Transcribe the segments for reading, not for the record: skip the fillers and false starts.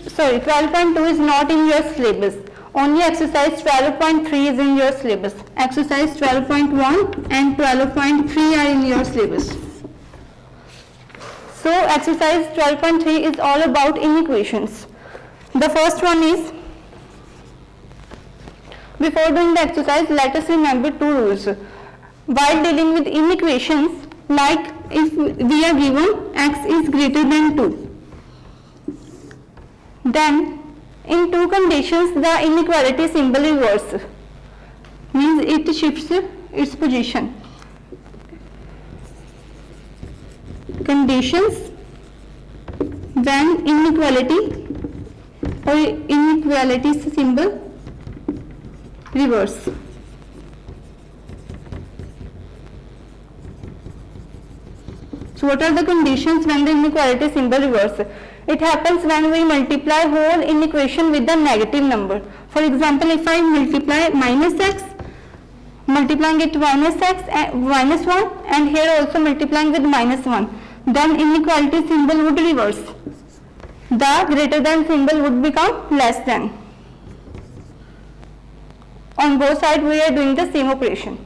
12.2 is not in your syllabus. Only exercise 12.3 is in your syllabus. Exercise 12.1 and 12.3 are in your syllabus. So exercise 12.3 is all about inequations. The first one is, before doing the exercise, let us remember two rules. While dealing with inequations, like if we are given x is greater than 2, then in two conditions the inequality symbol reverses, means it shifts its position. Conditions when inequality or inequality symbol reverse. So what are the conditions when the inequality symbol reverse? It happens when we multiply whole inequation with the negative number. For example, if I multiply minus x, multiplying it minus x and minus 1, and here also multiplying with minus 1, then inequality symbol would reverse. The greater than symbol would become less than. On both sides we are doing the same operation.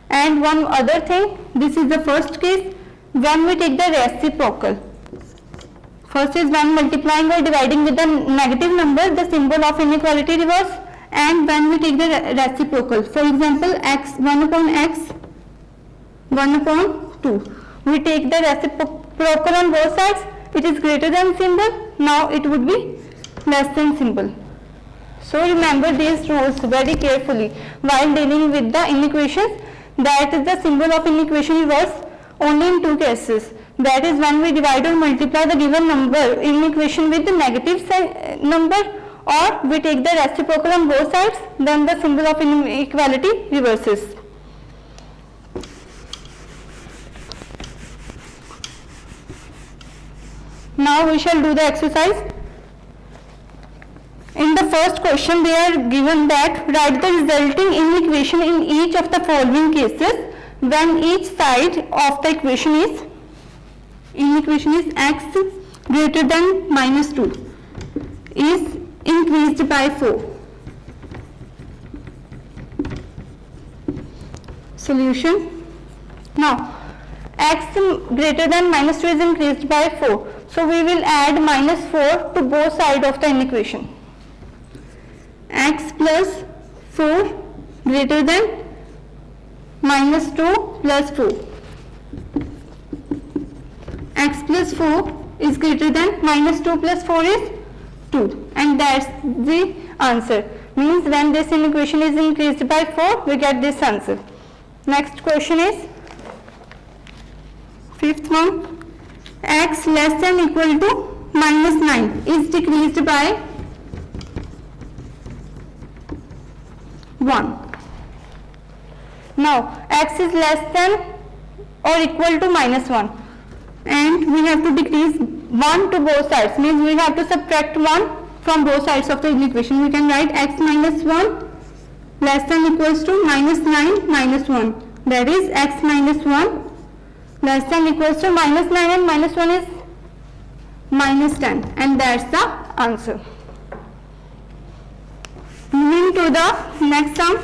And one other thing, this is the first case, when we take the reciprocal. First is when multiplying or dividing with the negative number, the symbol of inequality reverse, and when we take the reciprocal. For example, x 1 upon x 1 upon 2. We take the reciprocal on both sides, it is greater than symbol, now it would be less than symbol. So remember these rules very carefully while dealing with the inequations. That is the symbol of inequation reverse only in two cases. That is when we divide or multiply the given number in equation with the negative number, or we take the reciprocal on both sides, then the symbol of inequality reverses. Now we shall do the exercise. In the first question they are given that write the resulting inequation in each of the following cases when each side of the equation is x greater than minus 2 is increased by 4. Solution. Now x greater than minus 2 is increased by 4. So we will add minus 4 to both sides of the inequation. X plus 4 greater than minus 2 plus 4. X plus 4 is greater than minus 2 plus 4 is 2, and that's the answer. Means when this inequation is increased by 4, we get this answer. Next question is fifth one. X less than equal to minus 9 is decreased by 1. Now x is less than or equal to minus 1, and we have to decrease 1 to both sides, means we have to subtract 1 from both sides of the equation. We can write x minus 1 less than equals to minus 9 minus 1, that is x minus 1 less than equals to minus 9, and minus 1 is minus 10, and that's the answer. Moving to the next sum,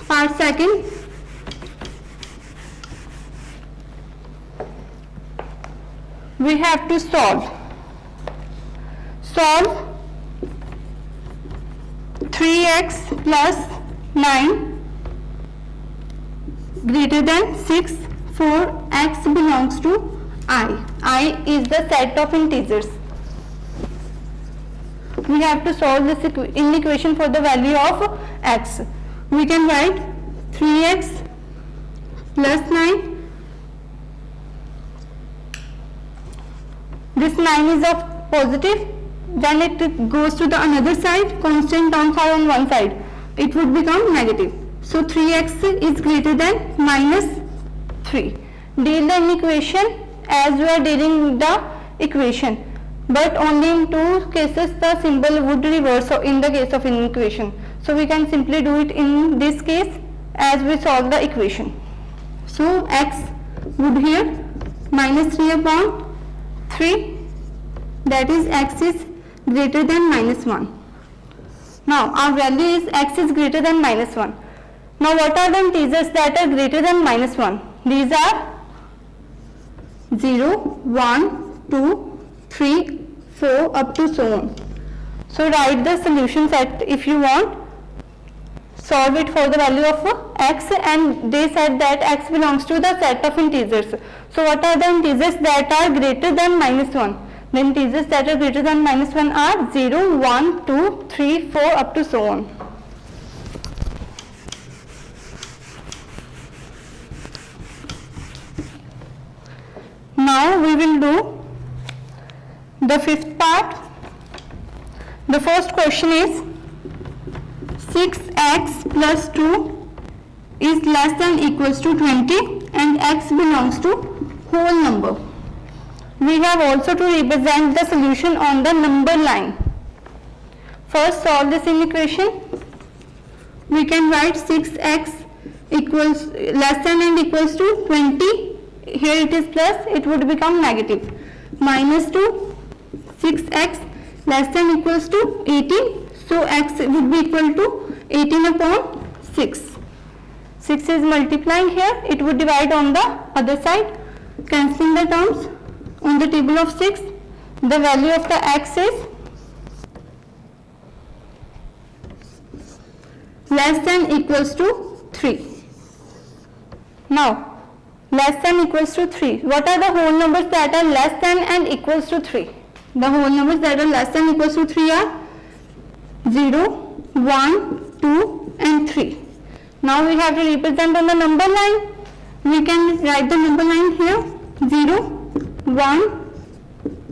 part second. We have to solve 3x plus 9 greater than 6 for x belongs to I. I is the set of integers. We have to solve this inequation for the value of x. We can write 3x plus 9. This 9 is of positive, when it goes to the another side, constant terms are on one side, it would become negative. So 3x is greater than minus 3. Deal the inequation as we are dealing the equation, but only in two cases the symbol would reverse in the case of inequation. So we can simply do it in this case as we solve the equation. So x would here minus 3 upon 3, that is x is greater than minus 1. Now our value is x is greater than minus 1. Now what are the integers that are greater than minus 1? These are 0, 1, 2, 3, 4 up to so on. So write the solution set if you want. Solve it for the value of x, and they said that x belongs to the set of integers. So what are the integers that are greater than minus 1? The integers that are greater than minus 1 are 0, 1, 2, 3, 4 up to so on. Now we will do the fifth part. The first question is 6x plus 2 is less than equals to 20 and x belongs to whole number. We have also to represent the solution on the number line. First solve this inequation. We can write 6x equals less than and equals to 20. Here it is plus, it would become negative. Minus 2, 6x less than equals to 18. So x would be equal to 18 upon 6. 6 is multiplying here, it would divide on the other side. Cancelling the terms on the table of 6, the value of the x is less than equals to 3. Now less than equals to 3. What are the whole numbers that are less than and equals to 3? The whole numbers that are less than equals to 3 are 0, 1, 2 and 3. Now we have to represent on the number line. We can write the number line here 0, 1,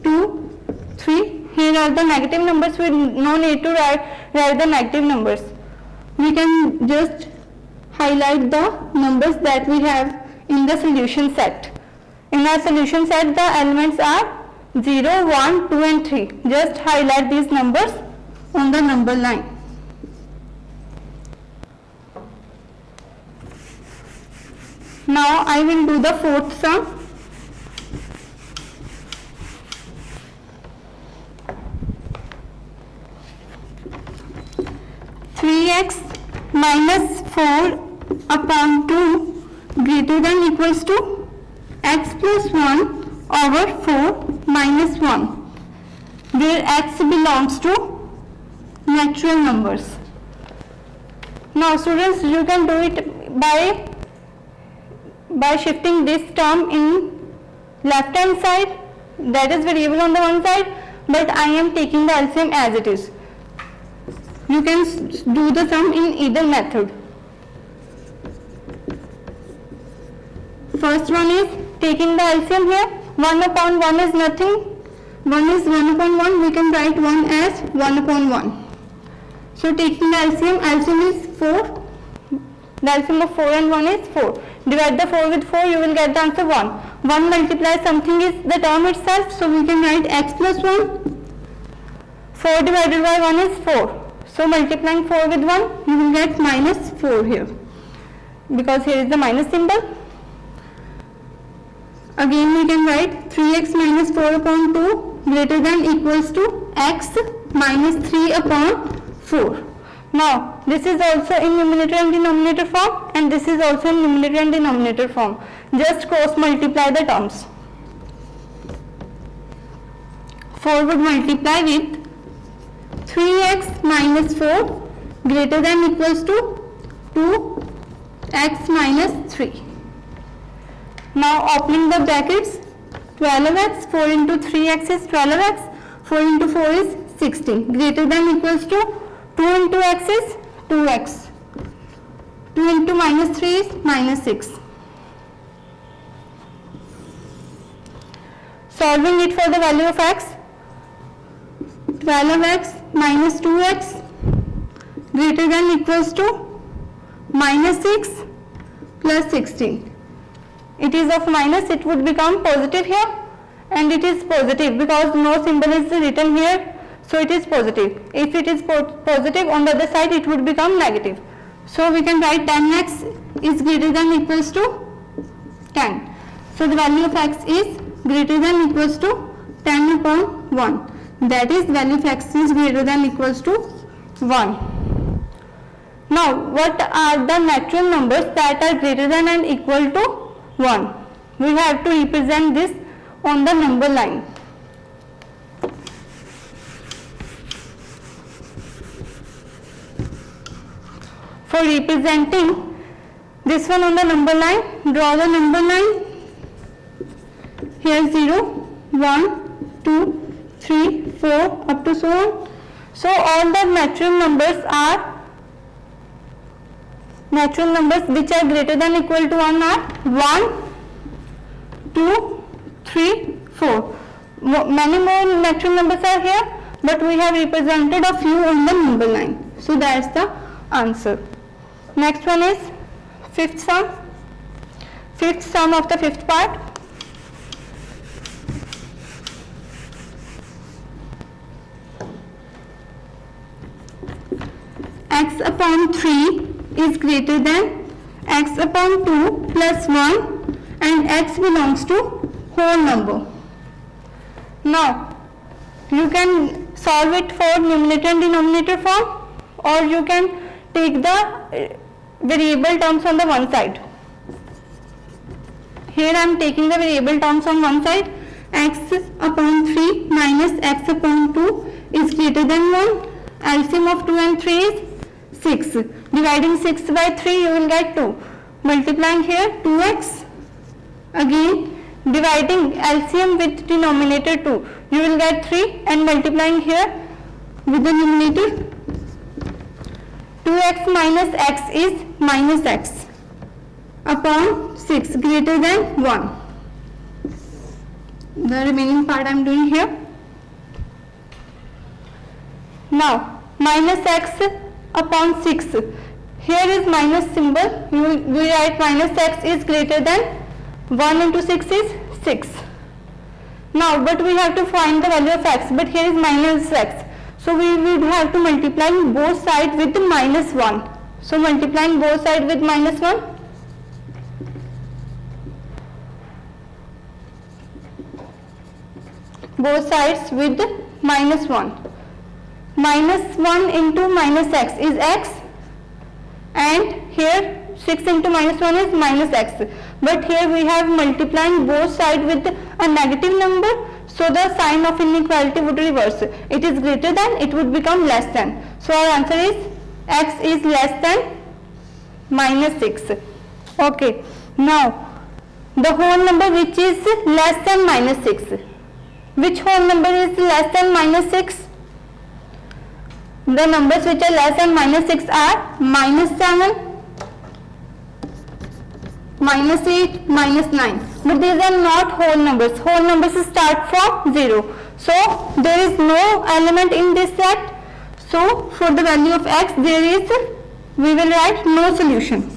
2, 3. Here are the negative numbers. We no need to write the negative numbers. We can just highlight the numbers that we have in the solution set. In our solution set the elements are 0, 1, 2 and 3. Just highlight these numbers on the number line. Now I will do the fourth sum. (3x minus 4 upon 2) greater than equals to x plus 1 over 4 minus 1, where x belongs to natural numbers. Now students, you can do it by shifting this term in left hand side, that is variable on the one side, but I am taking the LCM as it is. You can do the sum in either method. First one is taking the LCM here. 1 upon 1 is nothing. 1 is 1 upon 1. We can write 1 as 1 upon 1. So taking the LCM is 4. The LCM of 4 and 1 is 4. Divide the 4 with 4, you will get the answer 1. 1 multiplies something is the term itself. So we can write x plus 1. 4 divided by 1 is 4. So multiplying 4 with 1, you will get minus 4 here. Because here is the minus symbol. Again we can write 3x minus 4 upon 2 greater than equals to x minus 3 upon 4. Now this is also in numerator and denominator form, and this is also in numerator and denominator form. Just cross multiply the terms. 4 would multiply with 3x minus 4 greater than equals to 2x minus 3. Now opening the brackets, 12x, 4 into 3x is 12x, 4 into 4 is 16, greater than equals to 2 into x is 2x, 2 into minus 3 is minus 6. Solving it for the value of x, 12x minus 2x greater than equals to minus 6 plus 16. It is of minus, it would become positive here, and it is positive because no symbol is written here, so it is positive. If it is positive, on the other side it would become negative. So we can write 10x is greater than equals to 10. So the value of x is greater than equals to 10 upon 1. that is value of x is greater than equals to 1. Now what are the natural numbers that are greater than and equal to 1? We have to represent this on the number line. For representing this one on the number line, draw the number line. Here 0, 1, 2, 3, 4 up to so on. So all the natural numbers which are greater than or equal to 1 are 1, 2, 3, 4. Many more natural numbers are here, but we have represented a few on the number line. So that's the answer. Next one is fifth sum. Fifth sum of the fifth part. X upon 3 is greater than x upon 2 plus 1 and x belongs to whole number. Now you can solve it for numerator and denominator form, or you can take the variable terms on the one side. Here I am taking the variable terms on one side. X upon 3 minus x upon 2 is greater than 1. LCM of 2 and 3 is 6. Dividing 6 by 3 you will get 2. Multiplying here 2x. Again dividing LCM with denominator 2 you will get 3, and multiplying here with the numerator 2x minus x is minus x upon 6 greater than 1. The remaining part I am doing here. Now minus x upon 6. Here is minus symbol. We write minus x is greater than 1 into 6 is 6. Now but we have to find the value of x, but here is minus x. So we would have to multiply both sides with the minus 1. So multiplying both sides with minus 1. Both sides with minus 1. Minus 1 into minus x is x, and here 6 into minus 1 is minus x. But here we have multiplying both sides with a negative number, so the sign of inequality would reverse. It is greater than, it would become less than. So our answer is x is less than minus 6. Okay. Now the whole number which is less than minus 6. Which whole number is less than minus 6? The numbers which are less than minus 6 are minus 7, minus 8, minus 9. But these are not whole numbers. Whole numbers start from 0. So there is no element in this set. So for the value of x we will write no solution,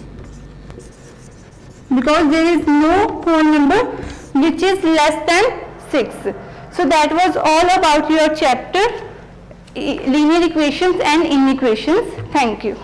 because there is no whole number which is less than 6. So that was all about your chapter linear equations and inequations. Thank you.